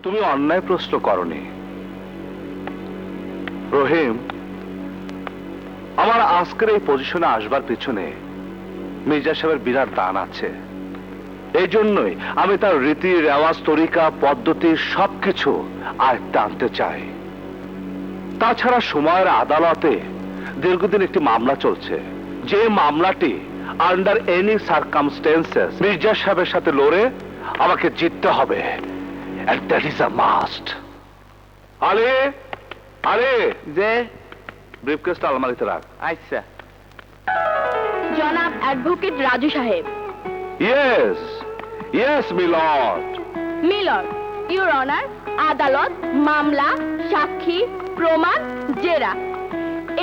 তুমি অন্যায় প্রশ্ন করনি রহিম। আমার আজকের এই পজিশনে আসবার পিছনে মির্জা সাহেবের বিরাট দান আছে। এই জন্যই আমি তার রীতি রেওয়াজ তরিকা পদ্ধতি সবকিছু আয়ত্তে আনতে চাই। তাছাড়া সময়ের আদালতে দীর্ঘদিন একটি মামলা চলছে, যে মামলাটি আন্ডার এনি সার্কামস্টেন্সেস মির্জা সাহেবের সাথে লড়ে আমাকে জিততে হবে। And that is a must. আলে আরে যে ব্রিফকেসটা আলমারিতে রাখ। আচ্ছা। জনাব অ্যাডভোকেট রাজু সাহেব। Yes yes milord. Milord, your honour, আদালত, মামলা, সাক্ষী, প্রমাণ, জেরা,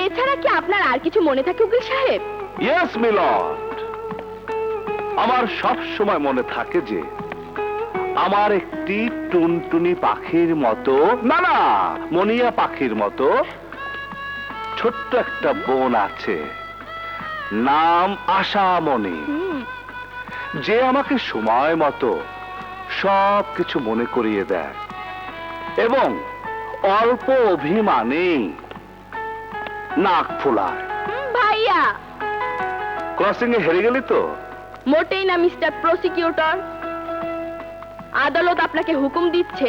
এছাড়া কি আপনার আর কিছু মনে থাকে উকিল সাহেব? ইয়েস মিলর্ড, আমার সব সময় মনে থাকে যে আমার একটি টুনটুনি পাখির মতো, না না মনিয়া পাখির মতো ছোট্ট একটা বোন আছে, নাম আশামণি, যে আমাকে সময় মতো সব কিছু মনে করিয়ে দেয় এবং অল্প অভিমানেই নাক ফুলায়। ভাইয়া, ক্রসিং এ হেরে গেলি তো? মোটেই না মিস্টার প্রসিকিউটর। আদালত আপনাকে হুকুম দিচ্ছে,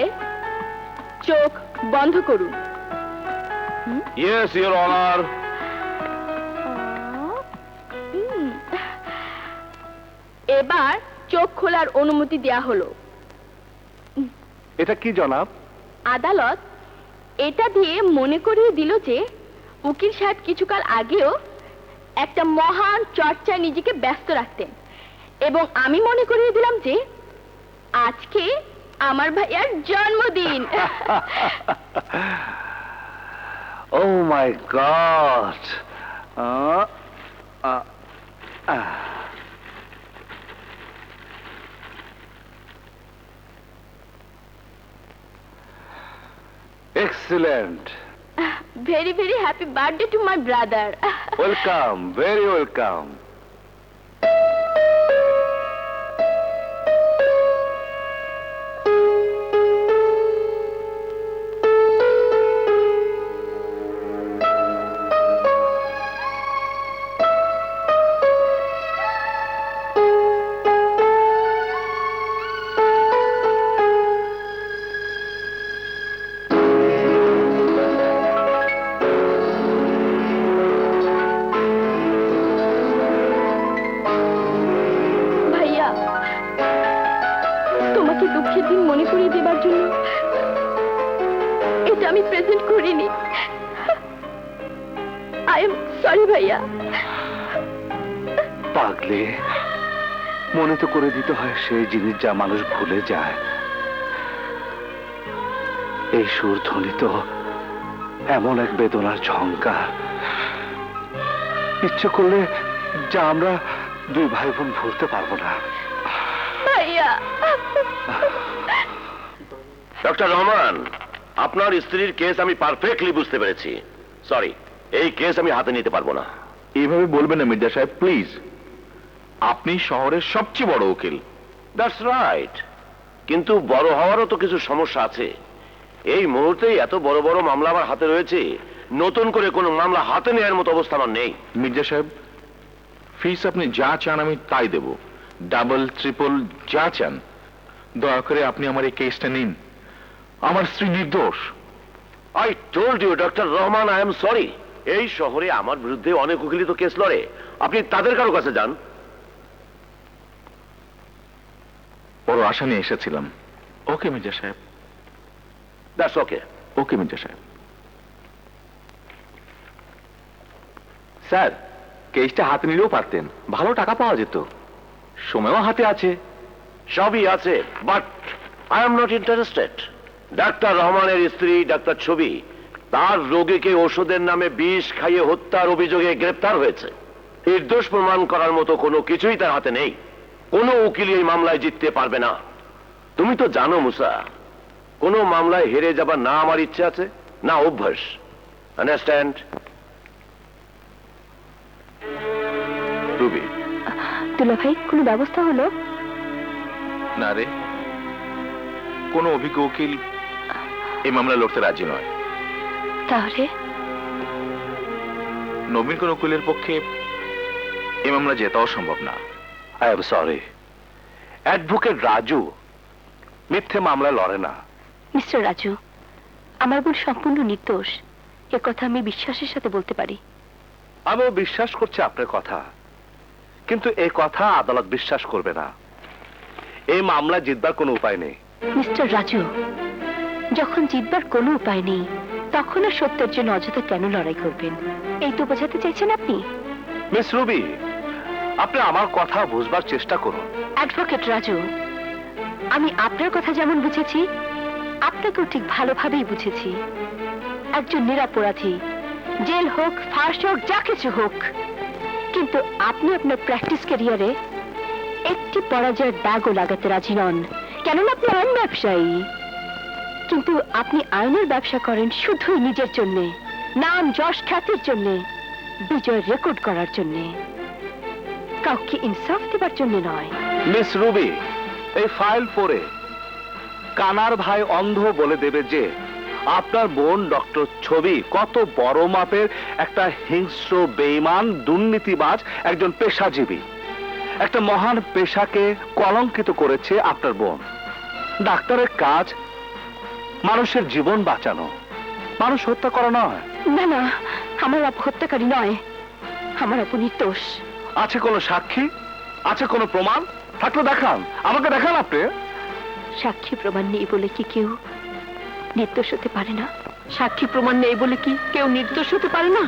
চোখ বন্ধ করুন। Yes your honour. এবার চোখ খোলার অনুমতি দেয়া হলো। এটা কি জনাব? আদালত এটা দিয়ে মনে করিয়ে দিল যে উকিল সাহেব কিছুকাল আগেও একটা মহান চর্চায় নিজেকে ব্যস্ত রাখতেন, এবং আমি মনে করিয়ে দিলাম যে আজকে আমার ভাইয়ার জন্মদিন। Oh my god. Excellent. Very very happy birthday to my brother. Welcome, very welcome. ভাইয়া, তোমাকে দুঃখের দিন মনে করিয়ে দেবার জন্য এটা আমি প্রেজেন্ট করিনি। আই এম সরি ভাইয়া। পাগলে, মনে তো করে দিতে হয় সেই জিনিস যা মানুষ ভুলে যায়। এই সুর ধ্বনি তো এমন এক বেদনার ঝংকার, ইচ্ছে করলে যা আমরা দুই ভাই বোন ভুলতে পারবো না। ভাইয়া। ডক্টর রহমান, আপনার স্ত্রীর কেস আমি পারফেক্টলি বুঝতে পেরেছি। সরি, এই কেস আমি হাতে নিতে পারবো না। এইভাবে বলবেন না মির্জা সাহেব, প্লিজ। আপনি শহরের সবচেয়ে বড় উকিল। দ্যাটস রাইট, কিন্তু বড় হওয়ারও তো কিছু সমস্যা আছে। এই মুহূর্তে এত বড় বড় মামলা আমার হাতে রয়েছে, নতুন করে কোনো মামলা হাতে নেওয়ার মতো অবস্থা আমার নেই। মির্জা সাহেব, ফিস আপনি যা চান আমি তাই দেব, ডাবল ট্রিপল যা চান। দয়া করে আপনি আমার এই কেসটা নিন। আমার স্ত্রী নির্দোষ। I told you doctor Rahman, I am sorry. এই শহরে আমার বিরুদ্ধে অনেক উকিলই তো কেস লড়ে, আপনি তাদের কারো কাছে যান। বড় আশা নিয়ে এসেছিলাম। ওকে মির্জা সাহেব। That's okay. ওকে মির্জা সাহেব। স্যার, কেসটা হাতে নিলেও পারতেন, ভালো টাকা পাওয়া যেত, সময়ও হাতে আছে। সবই আছে, but I am not interested. Doctor রহমানের স্ত্রী ডাক্তার ছবি তার রোগীকে ওষুধের নামে বিষ খাইয়ে হত্যার অভিযোগে গ্রেপ্তার হয়েছে। নির্দোষ প্রমাণ করার মতো কোনো কিছুই তার হাতে নেই। কোনো উকিল এই মামলায় জিততে পারবে না। তুমি তো জানো মুসা, কোনো মামলায় হেরে যাবার না আমার ইচ্ছে আছে, না অভ্যাস। আন্ডারস্ট্যান্ড? রুবি, দুলা ভাই, কোনো ব্যবস্থা হলো? না রে, কোনো অভিজ্ঞ উকিল এই মামলা লড়তে রাজি নয়। তাহলে নবীন কোন উকিলের পক্ষে এই মামলা জেতাও সম্ভব না। I am sorry, advocate Raju মিথ্যে মামলা লড়ে না। মিস্টার রাজু, আমার বোন সম্পূর্ণ নির্দোষ, এ কথা আমি বিশ্বাসের সাথে বলতে পারি। আমিও বিশ্বাস করছি আপনার কথা, কিন্তু এই কথা আদালত বিশ্বাস করবে না। এই মামলা জিতবার কোনো উপায় নেই। মিস্টার রাজু, যখন জিতবার কোনো উপায় নেই তখন আর সত্যের জন্য অযথা কেন লড়াই করবেন, এই তো বোঝাতে চাইছেন আপনি? মিস রুবি, আপনি আমার কথা বুঝবার চেষ্টা করুন। অ্যাডভোকেট রাজু, আমি আপনার কথা যেমন বুঝেছি আপনাকেও ঠিক ভালোভাবেই বুঝেছি। একজন নিরপরাধী, জেল হোক, ফাঁস হোক, যা কিছু হোক, কিন্তু আপনি আপনার প্র্যাকটিস ক্যারিয়ারে একটি পরাজয়ের দাগও লাগাতে রাজি নন, কেননা আপনি আইন ব্যবসায়ী। কিন্তু আপনি আইনের ব্যবসা করেন শুধুই নিজের জন্য, নাম যশ খ্যাতির জন্য, বিজয় রেকর্ড করার জন্য, কাউকে ইনসাফ দেবার জন্য নয়। মিস রুবি, এই ফাইল পড়ে কানার ভাই অন্ধ বলে দেবে যে আপনার বোন ডক্টর ছবি কত বড় মাপের একটা হিংস্র, বেঈমান, দুর্নীতিবাজ, একজন পেশাজীবী। একটা মহান পেশাকে কলঙ্কিত করেছে আপনার বোন। ডাক্তারের কাজ মানুষের জীবন বাঁচানো, মানুষ হত্যা করা নয়। না না, আমার আপু হত্যাকারী নয়, আমার আপু নির্দোষ। আছে কোনো সাক্ষী? আছে কোনো প্রমাণ? থাকলে দেখান, আমাকে দেখান আপনি। সাক্ষী প্রমাণ নেই বলে কি কেউ নির্দোষ হতে পারে না? সাক্ষী প্রমাণ নেই বলে কি কেউ নির্দোষ হতে পারে না?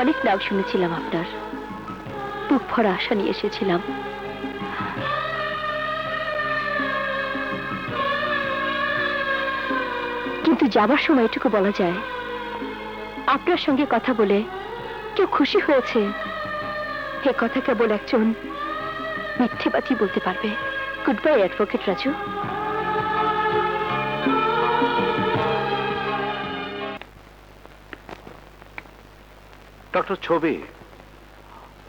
অনেক নাম শুনেছিলাম আপনার, বুক ভরা আশা নিয়ে এসেছিলাম, কিন্তু যাবার সময় এটুকু বলা যায় আপনার সঙ্গে কথা বলে কেউ খুশি হয়েছে, এ কথা কেবল একজন মিথ্যেবাদী বলতে পারবে। Good bye advocate Raju. Doctor ছবি,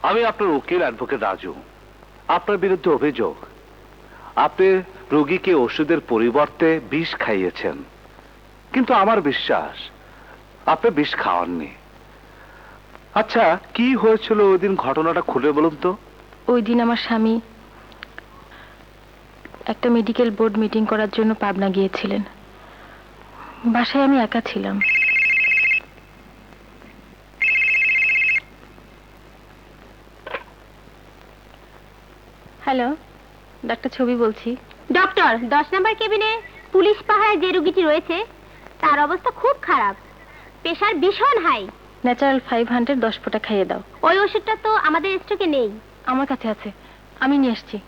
আমি আপনার উকিল অ্যাডভোকেট রাজু। আপনার বিরুদ্ধে অভিযোগ আপনি রোগীকে ওষুধের পরিবর্তে বিষ খাইয়েছেন, কিন্তু আমার বিশ্বাস আপনি বিষ খাওয়াননি। আচ্ছা, কি হয়েছিল ওই দিন, ঘটনাটা খুলে বলুন তো। ওই দিন আমার স্বামী একটা মেডিকেল বোর্ড মিটিং করার জন্য পাবনা গিয়েছিলেন। বাসায় আমি একা ছিলাম। হ্যালো, ডাক্তার ছবি বলছি। ডক্টর, 10 নম্বর কেবিনে পুলিশ পাহারায় যে রোগীটি রয়েছে তার অবস্থা খুব খারাপ, প্রেশার ভীষণ হাই। ন্যাচারাল 500 10 ফোঁটা খাইয়ে দাও। ওই ওষুধটা তো আমাদের স্টকে নেই। আমার কাছে আছে, আমি নিয়ে এসছি।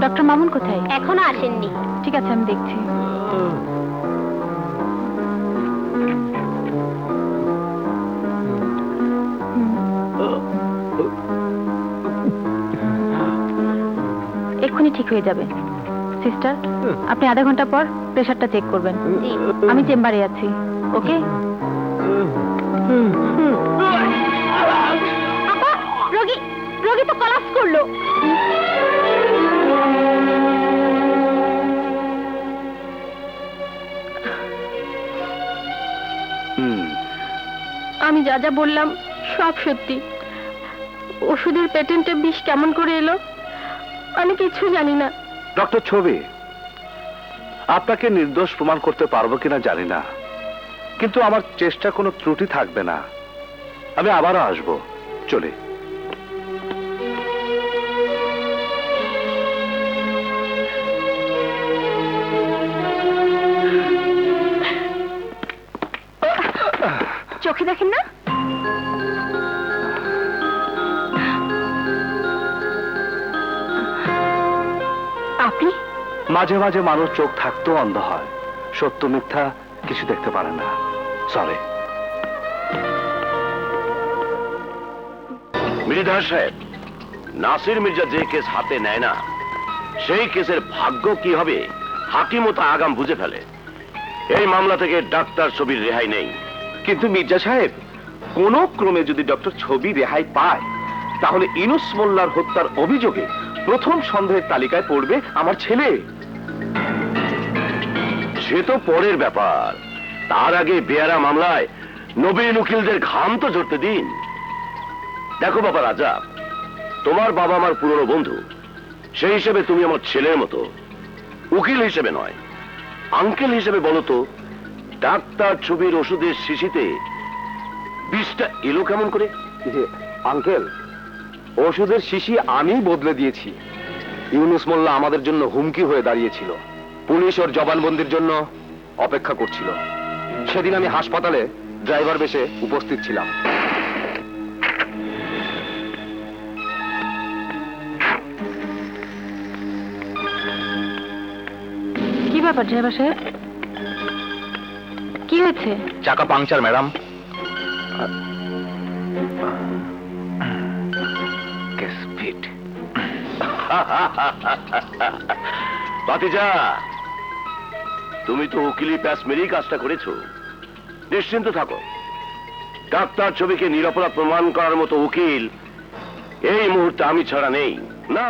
ডক্টর মামুন কোথায়? এখনো আসেননি। ঠিক আছে, আমি দেখছি। এক্ষুনি ঠিক হয়ে যাবে। সিস্টার, আপনি আধা ঘন্টা পর প্রেশারটা চেক করবেন। আমি চেম্বারে আছি। ওকে? আপা, রোগী তো কলাপস করলো। আমি যা যা বললাম সব সত্যি। ওষুধের পেটেন্টে বিষ কেমন করে এলো আমি কিছু জানি না। ডক্টর ছবি, আপনাকে নির্দোষ প্রমাণ করতে পারবো কিনা জানি না, কিন্তু আমার চেষ্টা কোনো ত্রুটি থাকবে না। আমি আবারও আসবো। চলে। চোখে দেখেন না? আপনি? মাঝে মাঝে মানুষ চোখ থাকতেও অন্ধ হয়, সত্য মিথ্যা কিছু দেখতে পারে না। সরি। মির্জা সাহেব, নাসির মির্জা যে কেস হাতে নেয় না, সেই কেসের ভাগ্য কি হবে হাকিমও তা আগাম বুঝে ফেলে। এই মামলা থেকে ডাক্তার ছবির রেহাই নেই। কিন্তু মির্জা সাহেব, কোন ক্রমে যদি ডক্টর ছবি রেহাই পায়, তাহলে ইনুস মোল্লার হত্যার অভিযোগে প্রথম সন্দেহের তালিকায় পড়বে আমার ছেলে। সে তো পরের ব্যাপার, তার আগে বেয়ারা মামলায় নবীন উকিলদের ঘাম তো ঝরতে দিন। দেখো বাবা রাজা, তোমার বাবা আমার পুরনো বন্ধু, সেই হিসেবে তুমি আমার ছেলের মতো। উকিল হিসেবে নয়, আঙ্কেল হিসেবে বলো তো, ডাক্তার ছবির ওষুধের শিশিতে বিষটা এলো কেমন করে? আঙ্কেল, ওষুধের শিশি আমি বদলে দিয়েছি। ইউনুস মোল্লা আমাদের জন্য হুমকি হয়ে দাঁড়িয়েছিল। পুলিশ ওর জবানবন্দির জন্য অপেক্ষা করছিল। সেদিন আমি হাসপাতালে ড্রাইভার বেশে উপস্থিত ছিলাম। কি ব্যাপার ড্রাইভার সাহেব, কি হয়েছে? চাকা পাংচার ম্যাডাম। ভাতিজা, তুমি তো উকিলি প্যাস মেরেই কাজটা করেছো। নিশ্চিন্ত থাকো, ডাক্তার ছবিকে নিরপরাধ প্রমাণ করার মতো উকিল এই মুহূর্তে আমি ছাড়া নেই। না